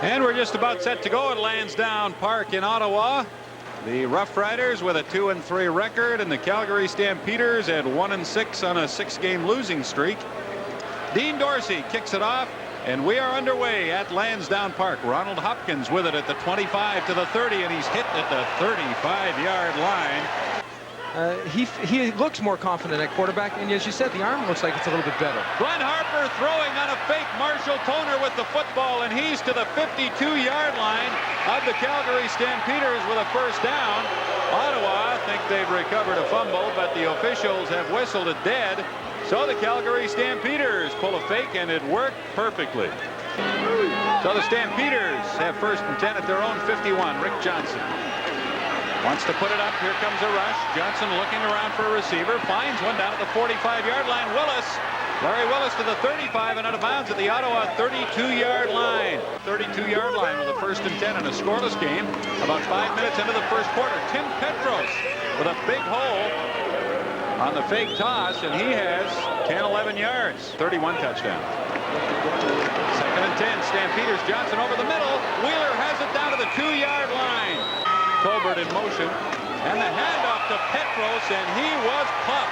And we're just about set to go at Lansdowne Park in Ottawa. The Rough Riders with a 2-3 record, and the Calgary Stampeders at 1-6 on a 6-game losing streak. Dean Dorsey kicks it off, and we are underway at Lansdowne Park. Ronald Hopkins with it at the 25 to the 30, and he's hit at the 35-yard line. He looks more confident at quarterback, and as you said, the arm looks like it's a little bit better. Glenn Harper throwing on a fake. Marshall Toner with the football, and he's to the 52-yard line of the Calgary Stampeders with a first down. Ottawa think they've recovered a fumble, but the officials have whistled it dead. So the Calgary Stampeders pull a fake, and it worked perfectly. So the Stampeders have first and 10 at their own 51. Rick Johnson wants to put it up. Here comes a rush. Johnson looking around for a receiver. Finds one down at the 45-yard line. Larry Willis to the 35 and out of bounds at the Ottawa 32-yard line. 32-yard line with a first and 10 in a scoreless game. About 5 minutes into the first quarter. Tim Petros with a big hole on the fake toss, and he has 10-11 yards. 31 touchdown. Second and 10. Stampeders. Johnson over the middle. Wheeler has it down to the 2-yard line. Colbert in motion, and the handoff to Petros, and he was plucked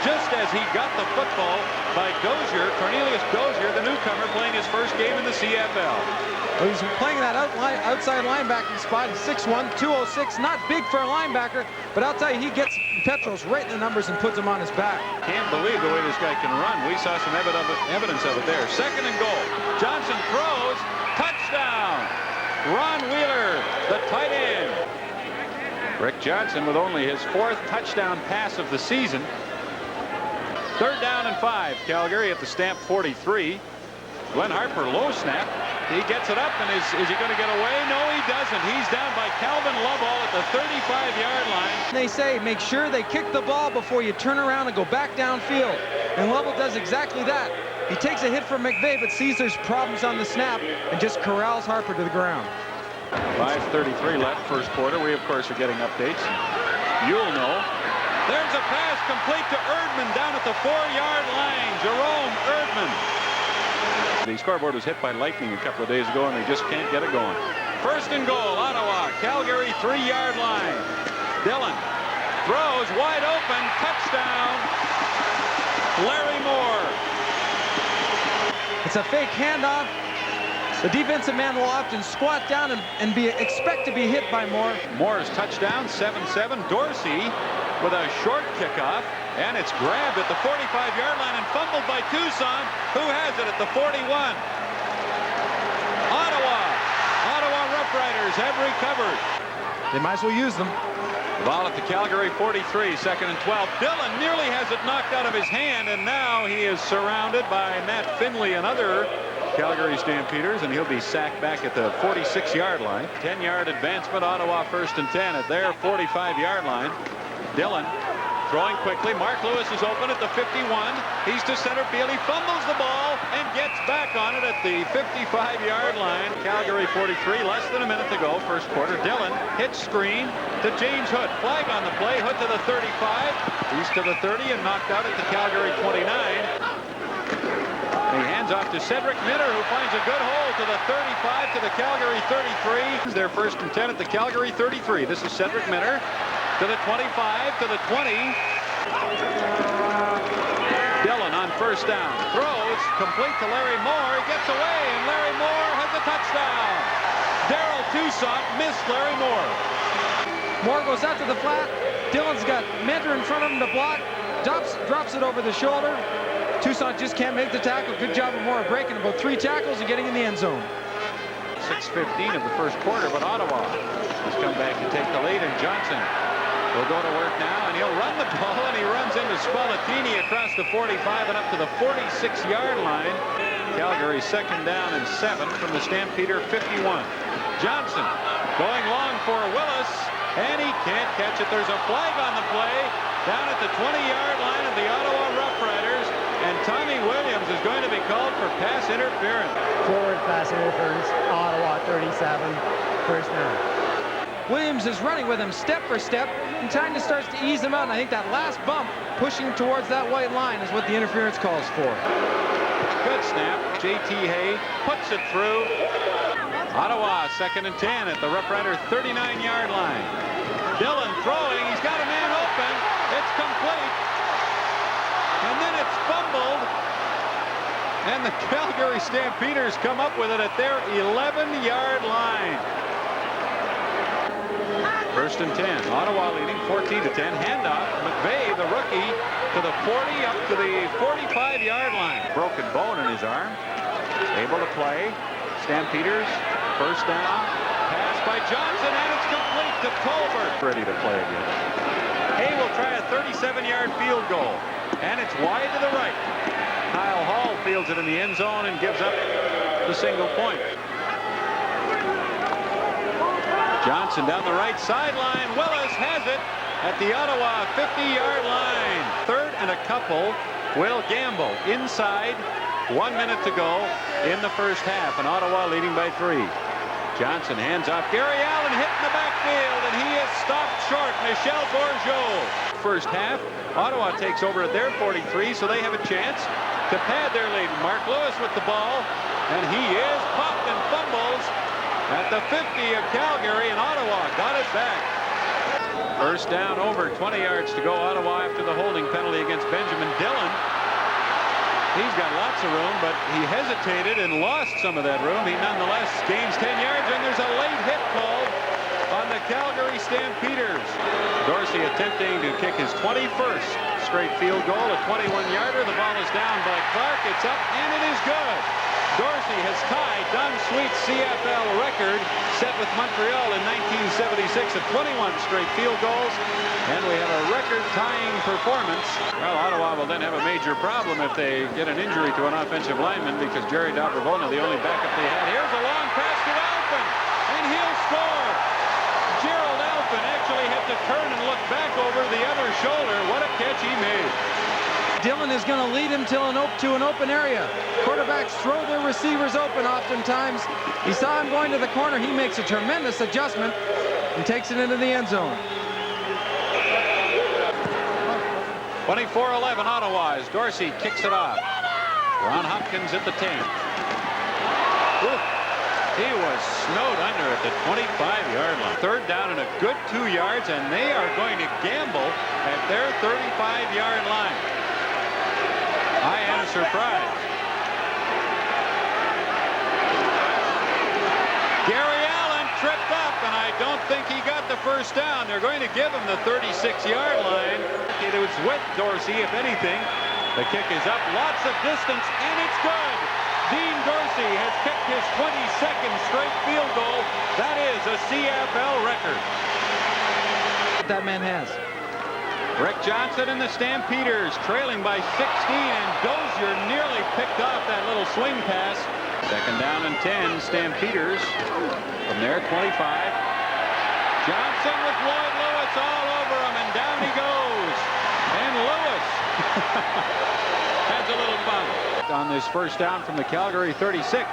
just as he got the football by Dozier, Cornelius Dozier, the newcomer playing his first game in the CFL. Well, he's playing that outside linebacking spot. He's 6'1", 206, not big for a linebacker, but I'll tell you, he gets Petros right in the numbers and puts him on his back. Can't believe the way this guy can run. We saw some evidence of it there. Second and goal. Johnson throws, touchdown. Ron Wheeler, the tight end. Rick Johnson with only his 4th touchdown pass of the season. Third down and 5. Calgary at the Stamp 43. Glenn Harper, low snap. He gets it up, and is he going to get away? No, he doesn't. He's down by Calvin Lovell at the 35-yard line. They say make sure they kick the ball before you turn around and go back downfield. And Lovell does exactly that. He takes a hit from McVeigh, but sees there's problems on the snap and just corrals Harper to the ground. 5:33 left, first quarter. We, of course, are getting updates. You'll know. There's a pass complete to Erdman down at the 4-yard line. Jerome Erdman. The scoreboard was hit by lightning a couple of days ago, and they just can't get it going. First and goal, Ottawa. Calgary 3-yard line. Dillon throws wide open. Touchdown. Larry Moore. It's a fake handoff. The defensive man will often squat down and expect to be hit by Moore. Moore's touchdown, 7-7. Dorsey with a short kickoff, and it's grabbed at the 45-yard line and fumbled by Tucson, who has it at the 41. Ottawa Rough Riders have recovered. They might as well use them. The ball at the Calgary 43, second and 12. Dillon nearly has it knocked out of his hand, and now he is surrounded by Matt Finley and other Calgary Stampeders, and he'll be sacked back at the 46-yard line. 10-yard advancement, Ottawa first and 10 at their 45-yard line. Dillon throwing quickly. Mark Lewis is open at the 51. He's to center field. He fumbles the ball and gets back on it at the 55-yard line. Calgary 43, less than a minute to go, first quarter. Dillon hits screen to James Hood. Flag on the play. Hood to the 35. He's to the 30 and knocked out at the Calgary 29. He hands off to Cedric Minner, who finds a good hole to the 35 to the Calgary 33. Their first and 10 at the Calgary 33. This is Cedric Minner to the 25, to the 20. Dillon on first down. Throws complete to Larry Moore. He gets away, and Larry Moore has a touchdown. Darrell Toussaint missed Larry Moore. Moore goes out to the flat. Dillon's got Mentor in front of him to block. Drops it over the shoulder. Toussaint just can't make the tackle. Good job of Moore breaking about 3 tackles and getting in the end zone. 6:15 of the first quarter, but Ottawa has come back to take the lead, and Johnson will go to work now, and he'll run the ball, and he runs into Spallettini across the 45 and up to the 46-yard line. Calgary second down and 7 from the Stampeder 51. Johnson going long for Willis, and he can't catch it. There's a flag on the play down at the 20-yard line of the Ottawa Rough Riders, and Tommy Williams is going to be called for pass interference. Forward pass interference, Ottawa 37, first down. Williams is running with him step for step, and time to start to ease him out. And I think that last bump pushing towards that white line is what the interference calls for. Good snap. J.T. Hay puts it through. Ottawa 2nd and 10 at the Rough Rider 39-yard line. Dillon throwing. He's got a man open. It's complete. And then it's fumbled. And the Calgary Stampeders come up with it at their 11-yard line. 1st and 10. Ottawa leading 14-10. Handoff. McVeigh, the rookie, to the 40 up to the 45-yard line. Broken bone in his arm. Able to play. Stampeders. 1st down. Pass by Johnson, and it's complete to Tolbert. Ready to play again. Hay will try a 37-yard field goal. And it's wide to the right. Kyle Hall fields it in the end zone and gives up the single point. Johnson down the right sideline. Willis has it at the Ottawa 50-yard line. 3rd and a couple. Will Gamble inside. 1 minute to go in the first half, and Ottawa leading by 3. Johnson hands off. Gary Allen hit in the backfield, and he is stopped short. Michel Bourgeot. First half, Ottawa takes over at their 43, so they have a chance to pad their lead. Mark Lewis with the ball, and he is popped and fumbles at the 50 of Calgary, and Ottawa got it back. 1st down, over 20 yards to go. Ottawa after the holding penalty against Benjamin Dillon. He's got lots of room, but he hesitated and lost some of that room. He nonetheless gains 10 yards, and there's a late hit called on the Calgary Stampeders. Dorsey attempting to kick his 21st straight field goal, a 21-yarder. The ball is down by Clark. It's up, and it is good. Dorsey has tied Don Sweet's CFL record set with Montreal in 1976 at 21 straight field goals. And we have a record-tying performance. Well, Ottawa will then have a major problem if they get an injury to an offensive lineman, because Jerry Dobrovona, the only backup they had. Here's a long pass to Alphin, and he'll score. Gerald Alphin actually had to turn and look back over the other shoulder. What a catch he made. Dillon is going to lead him to an open area. Quarterbacks throw their receivers open oftentimes. He saw him going to the corner. He makes a tremendous adjustment and takes it into the end zone. 24-11 Ottawa as Dorsey kicks it off. Ron Hopkins at the 10. Ooh, he was snowed under at the 25-yard line. 3rd down and a good 2 yards, and they are going to gamble at their 35-yard line. I am surprised. Gary Allen tripped up, and I don't think he got the 1st down. They're going to give him the 36-yard line. It was with Dorsey, if anything. The kick is up, lots of distance, and it's good. Dean Dorsey has kicked his 22nd straight field goal. That is a CFL record. That man has. Rick Johnson and the Stampeders trailing by 16, and Dozier nearly picked off that little swing pass. 2nd down and 10, Stampeders from their 25. Johnson with Lloyd Lewis all over him, and down he goes. And Lewis has a little fun. On this 1st down from the Calgary 36.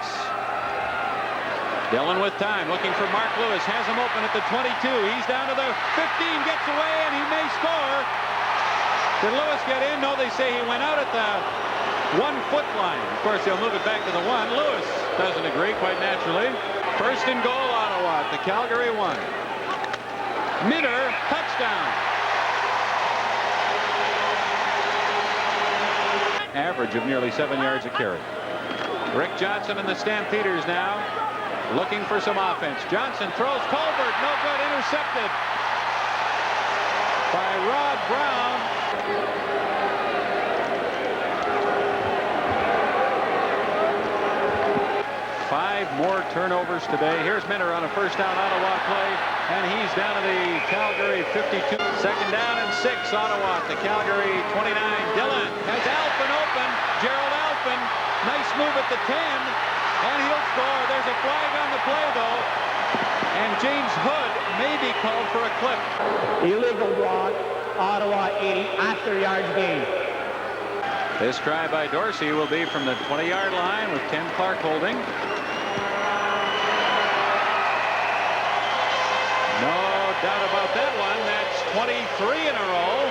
Dillon with time, looking for Mark Lewis, has him open at the 22. He's down to the 15, gets away, and he may score. Did Lewis get in? No, they say he went out at the 1-foot line. Of course, they'll move it back to the 1. Lewis doesn't agree, quite naturally. 1st and goal, Ottawa at the Calgary 1. Minner, touchdown. Average of nearly 7 yards a carry. Rick Johnson and the Stampeders now looking for some offense. Johnson throws. Tolbert, no good, intercepted by Rod Brown. Five more turnovers today. Here's Minner on a 1st down Ottawa play, and he's down to the Calgary 52. 2nd down and 6, Ottawa at the Calgary 29. Dillon has Alphin open. Gerald Alphin, nice move at the 10. And he'll score. There's a flag on the play, though. And James Hood may be called for a clip. Illegal block. Ottawa 80 after yards gained. This try by Dorsey will be from the 20-yard line with Ken Clark holding. No doubt about that one. That's 23 in a row.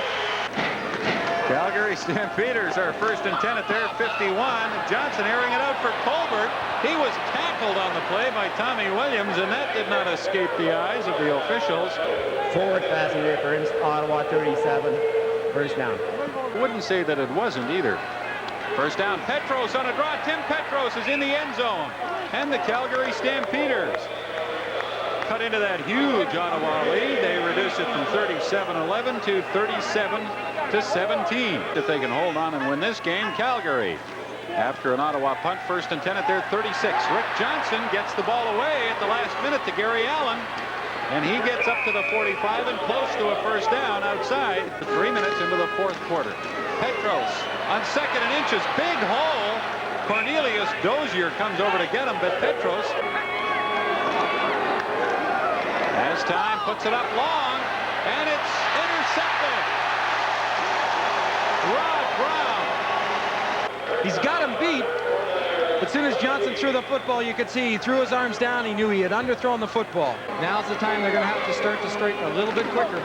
Calgary Calgary Stampeders are first and 10 at their 51. Johnson airing it out for Colbert. He was tackled on the play by Tommy Williams, and that did not escape the eyes of the officials. Forward passing difference, Ottawa 37, first down. Wouldn't say that it wasn't either. First down, Petros on a draw. Tim Petros is in the end zone. And the Calgary Stampeders cut into that huge Ottawa lead. They reduce it from 37-11 to 37-17. If they can hold on and win this game, Calgary, after an Ottawa punt, first and 10 at their 36. Rick Johnson gets the ball away at the last minute to Gary Allen, and he gets up to the 45 and close to a first down outside 3 minutes into the fourth quarter. Petros on second and inches, big hole. Cornelius Dozier comes over to get him, but Petros has time, puts it up long, and it's intercepted. Rod Brown. He's got him beat. As soon as Johnson threw the football, you could see he threw his arms down. He knew he had underthrown the football. Now's the time they're going to have to start to straighten a little bit quicker.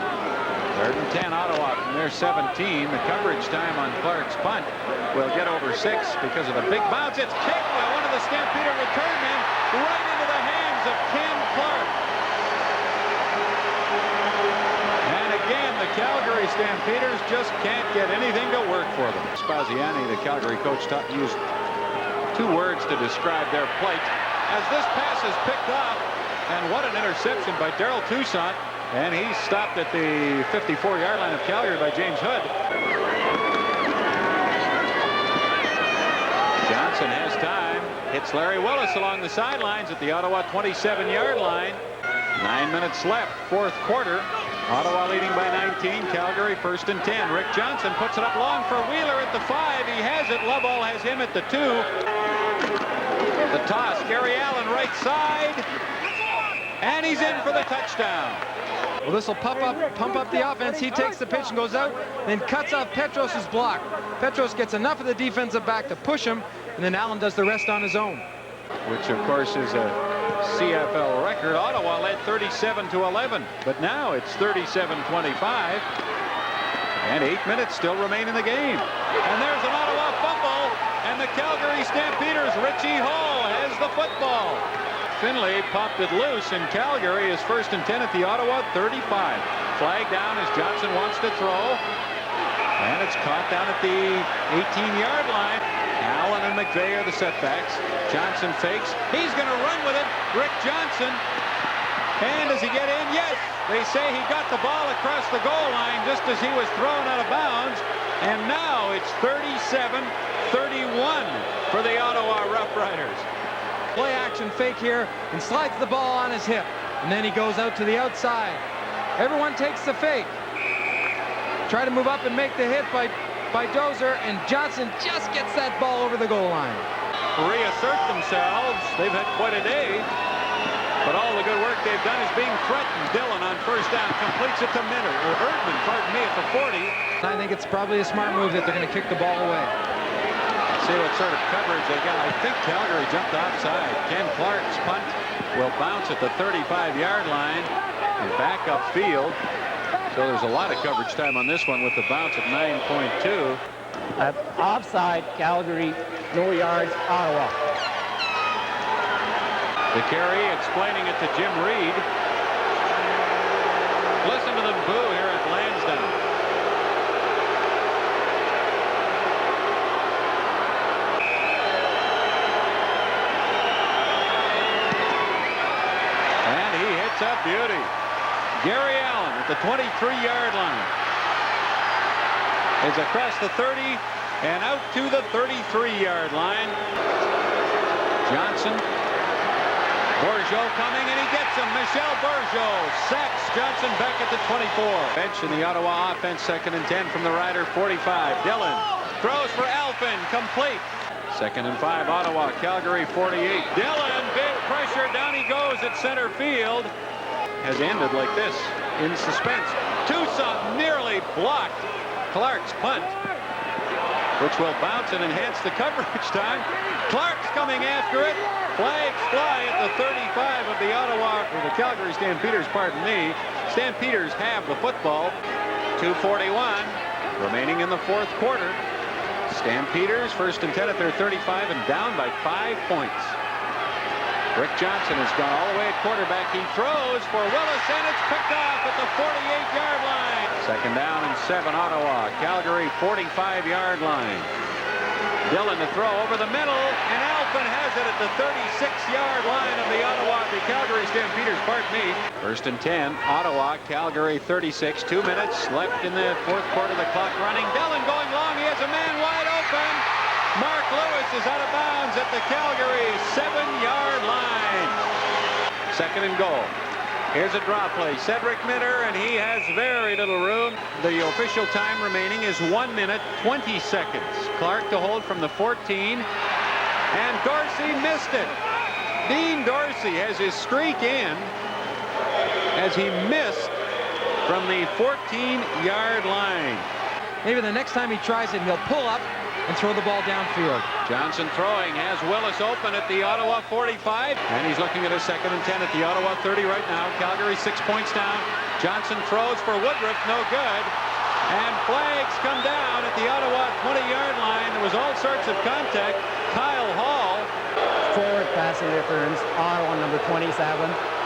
Third and 10, Ottawa from their 17. The coverage time on Clark's punt will get over 6 because of the big bounce. It's kicked by one of the Stampeder return men right into the hands of Ken Clark. And again, the Calgary Stampeders just can't get anything to work for them. Spaziani, the Calgary coach, used 2 words to describe their plight as this pass is picked up. And what an interception by Darrell Toussaint. And he's stopped at the 54-yard line of Calgary by James Hood. Johnson has time. Hits Larry Willis along the sidelines at the Ottawa 27-yard line. 9 minutes left, fourth quarter. Ottawa leading by 19. Calgary first and 10. Rick Johnson puts it up long for Wheeler at the 5. He has it. Lovell has him at the 2. The toss. Gary Allen right side. And he's in for the touchdown. Well, this will pump up the offense. He takes the pitch and goes out, then cuts off Petros' block. Petros gets enough of the defensive back to push him, and then Allen does the rest on his own. Which, of course, is a CFL record. Ottawa led 37-11, but now it's 37-25. And 8 minutes still remain in the game. And there's an Ottawa fumble, and the Calgary Stampeders' Richie Hall has the football. Finley popped it loose, and Calgary is first and 10 at the Ottawa 35. Flag down as Johnson wants to throw, and it's caught down at the 18-yard line. Allen and McVeigh are the setbacks. Johnson fakes. He's going to run with it. Rick Johnson. And does he get in? Yes. They say he got the ball across the goal line just as he was thrown out of bounds. And now it's 37-31 for the Ottawa Rough Riders. Play action fake here and slides the ball on his hip, and then he goes out to the outside. Everyone takes the fake. Try to move up and make the hit by Dozier, and Johnson just gets that ball over the goal line. Reassert themselves. They've had quite a day, but all the good work they've done is being threatened. Dillon on first down completes it to Erdman, pardon me, at the 40. I think it's probably a smart move that they're going to kick the ball away. See what sort of coverage they got. I think Calgary jumped offside. Ken Clark's punt will bounce at the 35-yard line and back upfield. So there's a lot of coverage time on this one with the bounce at 9.2. Offside, Calgary, no yards, Ottawa. The carry explaining it to Jim Reed. Listen to them boo here at Lansdowne. A beauty. Gary Allen at the 23-yard line. Is across the 30 and out to the 33-yard line. Johnson. Bourgeau coming, and he gets him. Michel Bourgeau sacks Johnson back at the 24. Bench in the Ottawa offense, second and 10 from the Rider 45. Dillon throws for Alphin, complete. Second and 5, Ottawa, Calgary 48. Dillon, big pressure, down he goes at center field. Has ended like this, in suspense. Toussaint nearly blocked Clark's punt, which will bounce and enhance the coverage time. Clark's coming after it. Flags fly at the 35 of the Ottawa, or the Calgary Stampeders, pardon me. Stampeders have the football. 2:41. remaining in the fourth quarter. Stampeders first and 10 at their 35 and down by 5 points. Rick Johnson has gone all the way at quarterback. He throws for Willis, and it's picked off at the 48-yard line. Second down and 7, Ottawa. Calgary 45-yard line. Dillon to throw over the middle, and Alphen has it at the 36-yard line of the Calgary Stampeders, pardon me. First and 10, Ottawa, Calgary 36. 2 minutes left in the fourth quarter. The clock running. Dillon going long. He has a man wide open. Mark Lewis is out of bounds at the Calgary 7-yard line. Second and goal. Here's a draw play. Cedric Minter, and he has very little room. The official time remaining is 1 minute 20 seconds. Clark to hold from the 14, and Dorsey missed it. Dean Dorsey has his streak in as he missed from the 14-yard line. Maybe the next time he tries it, he'll pull up and throw the ball downfield. Johnson throwing, has Willis open at the Ottawa 45, and he's looking at a second and 10 at the Ottawa 30 right now. Calgary 6 points down. Johnson throws for Woodruff, no good. And flags come down at the Ottawa 20-yard line. There was all sorts of contact. Kyle Hall. Forward pass interference, Ottawa number 27,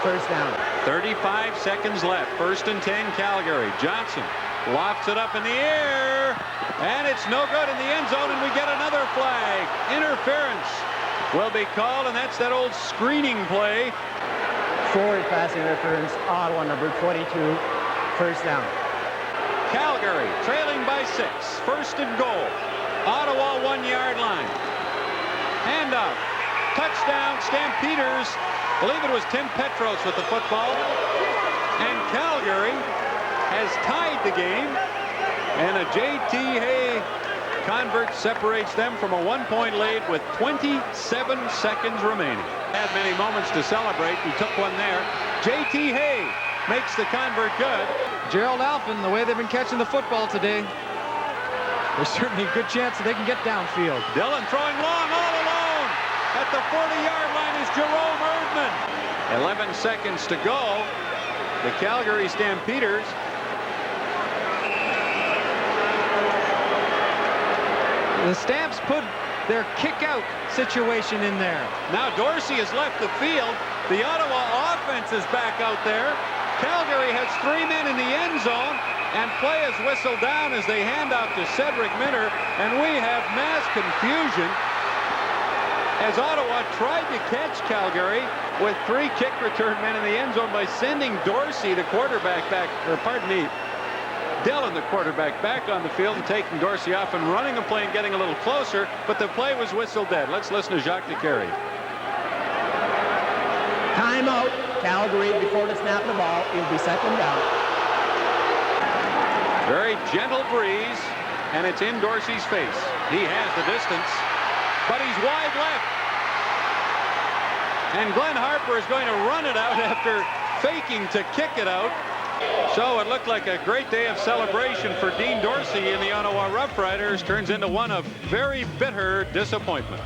first down. 35 seconds left. First and 10, Calgary. Johnson lofts it up in the air, and it's no good in the end zone, and we get another flag. Interference will be called, and that's that old screening play. Forward pass interference, Ottawa number 22, first down. Calgary trailing by 6. First and goal. Ottawa 1-yard line. Handoff. Touchdown, Stampeders. I believe it was Tim Petros with the football. And Calgary has tied the game. And a J.T. Hay convert separates them from a 1-point lead with 27 seconds remaining. Had many moments to celebrate. He took one there. J.T. Hay makes the convert good. Gerald Alphen, the way they've been catching the football today, there's certainly a good chance that they can get downfield. Dillon throwing long all alone. At the 40-yard line is Jerome Erdman. 11 seconds to go. The Calgary Stampeders. The Stamps put their kick-out situation in there. Now Dorsey has left the field. The Ottawa offense is back out there. Calgary has 3 men in the end zone, and play is whistled down as they hand off to Cedric Minter, and we have mass confusion as Ottawa tried to catch Calgary with 3 kick return men in the end zone by sending Dorsey, the quarterback, back, or pardon me, Dillon, the quarterback, back on the field and taking Dorsey off and running the play and getting a little closer, but the play was whistled dead. Let's listen to Jacques DeCarry. Timeout. Calgary before the snap of the ball. It'll be second down. Very gentle breeze, and it's in Dorsey's face. He has the distance, but he's wide left. And Glenn Harper is going to run it out after faking to kick it out. So it looked like a great day of celebration for Dean Dorsey in the Ottawa Rough Riders. Turns into one of very bitter disappointment.